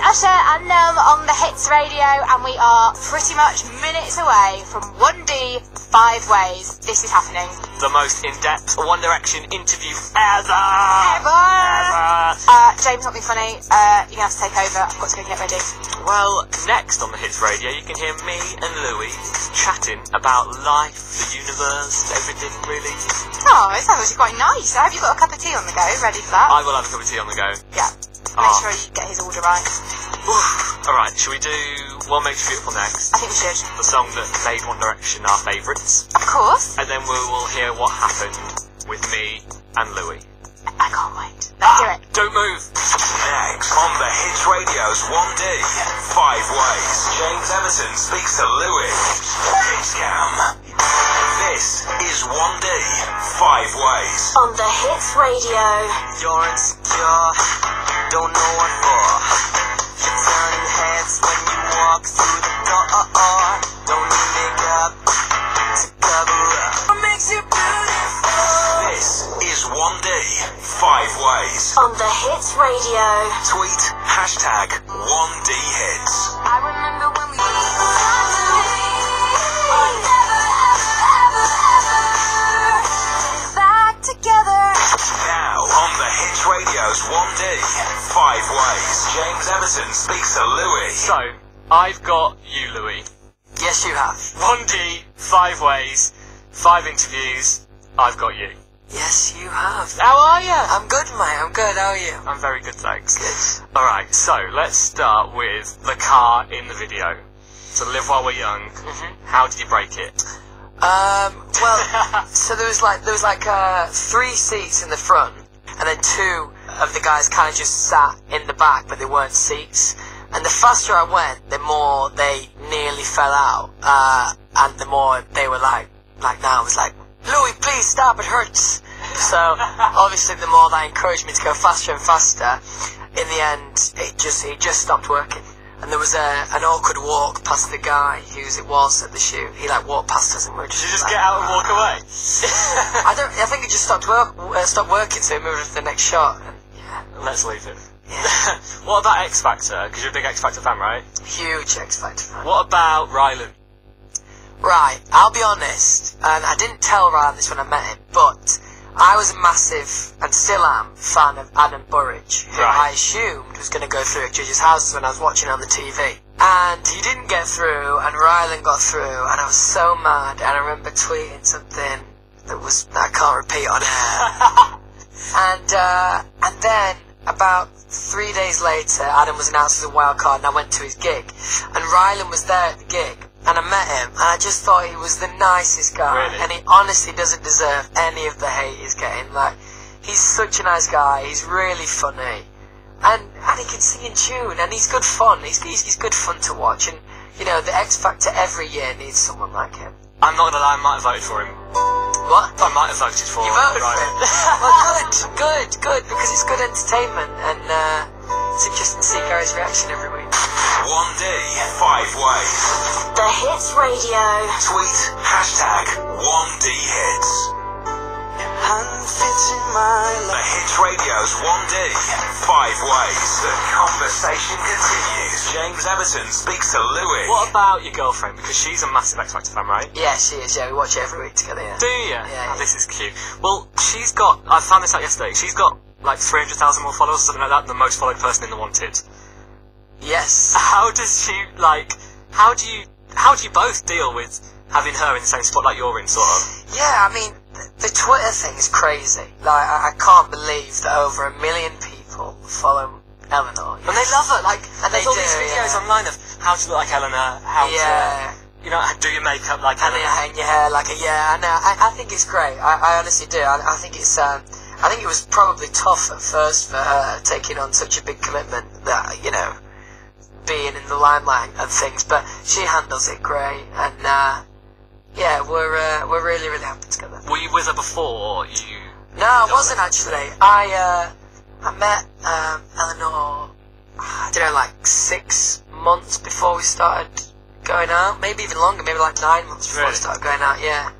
Usher and Num on the Hits Radio, and we are pretty much minutes away from 1D 5 Ways. This is happening. The most in-depth One Direction interview ever! James, not being funny, you're going to have to take over. I've got to go get ready. Well, next on the Hits Radio, you can hear me and Louis chatting about life, the universe, everything really. Oh, it sounds actually quite nice. I hope you've got a cup of tea on the go, ready for that. I will have a cup of tea on the go. Yeah. Make sure you get his order right. Alright, should we do What Makes You Beautiful next? I think we should. The song that made One Direction our favourites. Of course. And then we will hear what happened with me and Louis. I can't wait. Let's do it. Don't move. Next on the Hits Radio's 1D 5 Ways, James Everton speaks to Louis. Hits Cam. This is 1D 5 Ways. On the Hits Radio. You're insecure, don't know what for. You're turning heads when you walk through the door. Don't need makeup to cover up. What makes you beautiful? This is 1D 5 Ways. On the Hits Radio. Tweet hashtag 1D Hits. I remember when we Back together. Now on the Hits Radio's 1D 5 Ways, James Everton speaks to Louis. So, I've got you, Louis. Yes, you have. 1D, 5 ways, 5 interviews, I've got you. Yes, you have. How are you? I'm good, mate. I'm good. How are you? I'm very good, thanks. Good. Alright, so let's start with the car in the video. So Live While We're Young, how did you break it? Well, so there was like 3 seats in the front, and then 2 of the guys kind of just sat in the back, but they weren't seats. And the faster I went, the more they nearly fell out, and the more they were like now I was like, Louis, please stop, it hurts. So obviously, the more that encouraged me to go faster and faster, in the end, it just stopped working. And there was an awkward walk past the guy whose it was at the shoot. He walked past us and we were just. Did you just like, get out and walk away? I think it just stopped working, so we moved on to the next shot. And, yeah. Let's leave it. Yeah. What about X Factor? Because you're a big X Factor fan, right? Huge X Factor fan. What about Rylan? Right, I'll be honest, and I didn't tell Ryan this when I met him, but I was a massive, and still am, fan of Adam Burridge, who Right. I assumed was going to go through at Judge's House when I was watching on the TV. And he didn't get through, and Rylan got through, and I was so mad, and I remember tweeting something that I can't repeat on air. And then, about 3 days later, Adam was announced as a wild card, and I went to his gig, and Rylan was there at the gig. And I met him, and I just thought he was the nicest guy. Really? And he honestly doesn't deserve any of the hate he's getting. He's such a nice guy. He's really funny, and he can sing in tune, and he's good fun. He's good fun to watch. And the X Factor every year needs someone like him. I'm not gonna lie, I might have voted for him. What? I might have voted for You voted for Rylan. him? Well, good, because it's good entertainment, and it's interesting to see Gary's reaction every week. 1D 5 Ways. The Hits Radio. Tweet hashtag 1D Hits. Unfitting my The life. Hits Radio's 1D 5 Ways. The conversation continues. James Everton speaks to Louis. What about your girlfriend? Because she's a massive X Factor fan, right? Yeah, she is. Yeah, we watch it every week together. Yeah. Do you? Yeah. This is cute. Well, she's got, I found this out yesterday, she's got like 300,000 more followers or something like that than the most followed person in The Wanted. Yes. How does she, how do you both deal with having her in the same spot like you're in, sort of? Yeah, I mean, the Twitter thing is crazy. I can't believe that over 1 million people follow Eleanor. And they love her, and They there's all do, these videos yeah. online of how to look like Eleanor, how to, do your makeup like And Eleanor. hang your hair I know. I think it's great. I honestly do. I think it's. I think it was probably tough at first for her taking on such a big commitment that being in the limelight and things, but she handles it great, and we're really really happy together. Were you with her before you? No, I wasn't actually. I met Eleanor, I don't know, 6 months before we started going out, maybe even longer, maybe 9 months before Really? we started going out. Yeah.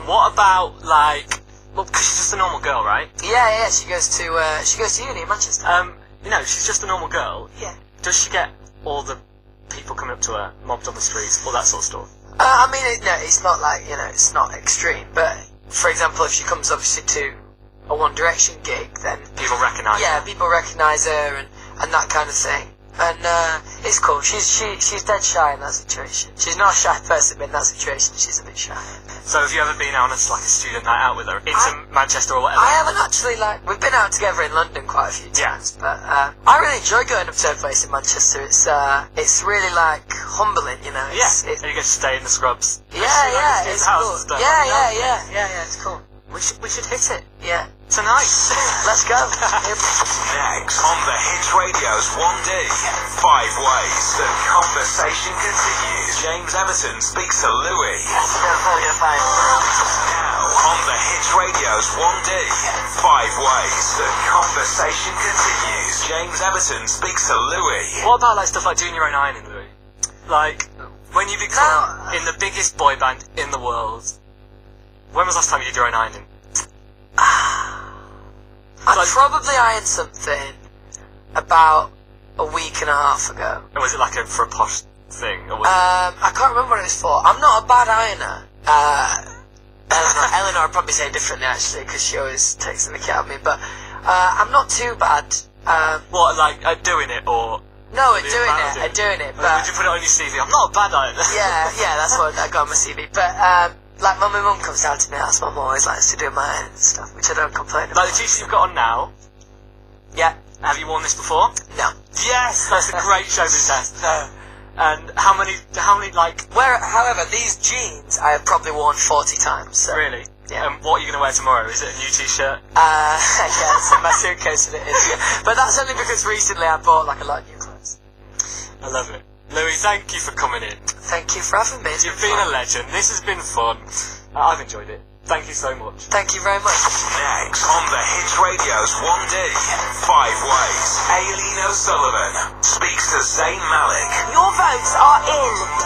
What about well, because she's just a normal girl, right? Yeah. She goes to uni in Manchester. you know, she's just a normal girl. Yeah. Does she get all the people coming up to her, mobbed on the streets, all that sort of stuff? I mean, no, it's not like, you know, it's not extreme, but, for example, if she comes obviously to a One Direction gig, then... People recognise her? Yeah, people recognise her and that kind of thing. And, it's cool. She's dead shy in that situation. She's not a shy person, but in that situation, she's a bit shy. So have you ever been out on a student night out with her, into Manchester or whatever? I haven't actually, we've been out together in London quite a few times, but, I really enjoy going up to her place in Manchester. It's really, humbling, you know. Yeah, and you get to stay in the scrubs. Yeah, it's cool. Stuff. Yeah, it's cool. We should hit it. Yeah. Tonight. Let's go. Next on the Hits Radio's 1D, 5 ways the conversation continues. James Everton speaks to Louis. Now on the Hits Radio's 1D, 5 ways the conversation continues. James Everton speaks to Louis. What about stuff like doing your own ironing, Louis? When you become in the biggest boy band in the world, when was the last time you did your own ironing? I probably ironed something about a week and a half ago. Or was it for a posh thing? Or was I can't remember what it was for. I'm not a bad ironer. Eleanor would probably say differently actually, because she always takes the mickey out of me. But I'm not too bad. What, at doing it, or? No, at doing it. But would you put it on your CV? I'm not a bad ironer. yeah, that's what I got on my CV. But when my mum comes down to me, that's what mum always likes to do my hair and stuff, which I don't complain about. The t-shirt you've got on now. Yeah. Have you worn this before? No. Yes, that's a great showbiz test. No. And how many However, these jeans I have probably worn 40 times. So. Really? Yeah. And what are you going to wear tomorrow? Is it a new t-shirt? Yeah, it's in my suitcase and it is. Yeah. But that's only because recently I bought a lot of new clothes. I love it. Louis, thank you for coming in. Thank you for having me. You've been a legend. This has been fun. I've enjoyed it. Thank you so much. Thank you very much. Next on the Hits Radio's 1D, 5 ways Aileen O'Sullivan speaks to Zayn Malik. Your votes are in.